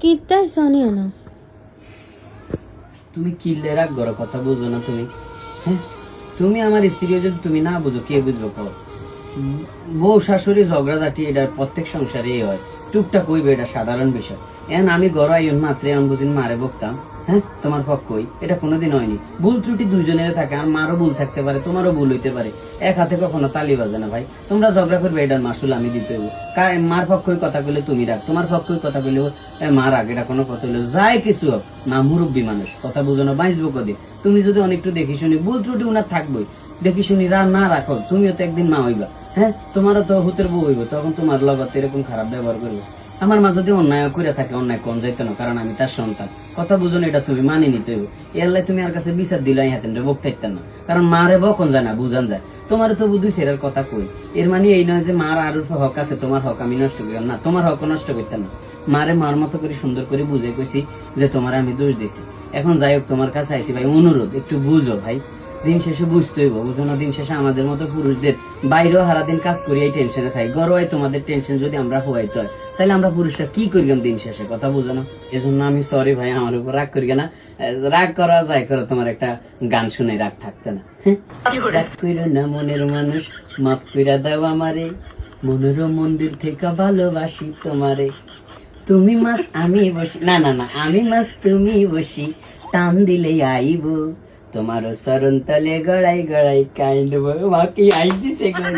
কিতাই সনিও না তুমি কিল্লে রাগ গড় কথা বুঝো না তুমি? হ্যাঁ, তুমি আমার স্ত্রী যদি তুমি না বুঝো কে বুঝবো? কও বউ শাশুড়ি ঝগড়াঝাটি এটা প্রত্যেক সংসারে হয়, টুকটাক হইবে, এটা সাধারণ বিষয়। এখন আমি গড় আইন মাত্রে আমি বুঝিন মারে বকতাম? হ্যাঁ, তোমার পক্ষই এটা কোনোদিন হয়নি। ভুল ত্রুটি দুইজনের থাকে, আর মারও ভুল থাকতে পারে, তোমারও ভুল হইতে পারে। এক হাতে কখনো তালি বাজে না ভাই। তোমরা ঝগড়া করবে, এটার মাসুল আমি দিতে হবো। মার পক্ষই কথা কইলে তুমি রাখ, তোমার পক্ষই কথা কইলে মার আগে, এটা কোনো কথা হইলো যাই কিছু হোক না, মুরব্বী মানুষ কথা বুঝো না, বাঁচবো কদিন। তুমি যদি অনেকটু দেখি শুনি ভুল ত্রুটি উনার থাকবোই, দেখি শুনি না রাখো, তুমিও তো একদিন মা হইবা। হ্যাঁ, তোমারও তো হুতের বউ হইব, তখন তোমার লগত এরকম খারাপ ব্যবহার করবো। আমার মা যদি অন্যায় করে থাকে, অন্যায় কোন যাইতো না, কারণ আমি তার সন্তান। কথা বুঝো না, এটা তুমি মানি নিতে হইব। এর তুমি আর কাছে বিচার দিলাই হাতেন রে বকতে না, কারণ মারে বকন যায় না, বুঝান যায়। তোমার তো বুধুই সেরার কথা কই, এর মানে এই নয় যে মার আর হক আছে, তোমার হক আমি নষ্ট করি না, তোমার হক নষ্ট করতাম না। মারে মার মতো করে সুন্দর করে বুঝে কইছি যে তোমার আমি দোষ দিছি। এখন যাই হোক, তোমার কাছে আইসি ভাই, অনুরোধ একটু বুঝো ভাই। দিন শেষে বুঝতে হইব, বুঝো না? দিন শেষে আমাদের মতো পুরুষদের বাইরেও সারাদিন কাজ করি, এই টেনশনে থাকি। গরওয়াই তোমাদের টেনশন যদি আমরা হওয়াইতে হয়, তাহলে আমরা পুরুষরা কি করিলাম দিন শেষে? কথা বুঝো না? এজন্য আমি সরি ভাই, আমার উপর রাগ করি না। রাগ করা যায় করো, তোমার একটা গান শুনে রাগ থাকতে না। রাগ কইরো না মনের মানুষ, মাফ কইরা দাও আমারে, মনের মন্দির থেকে ভালোবাসি তোমারে। তুমি মাছ আমি বসি, না না না, আমি মাছ তুমি বসি, টান দিলে আইব তোমার চরণ তলে গড়াই গড়াই কাইন্ডব। বাকি আইছি সেগুলো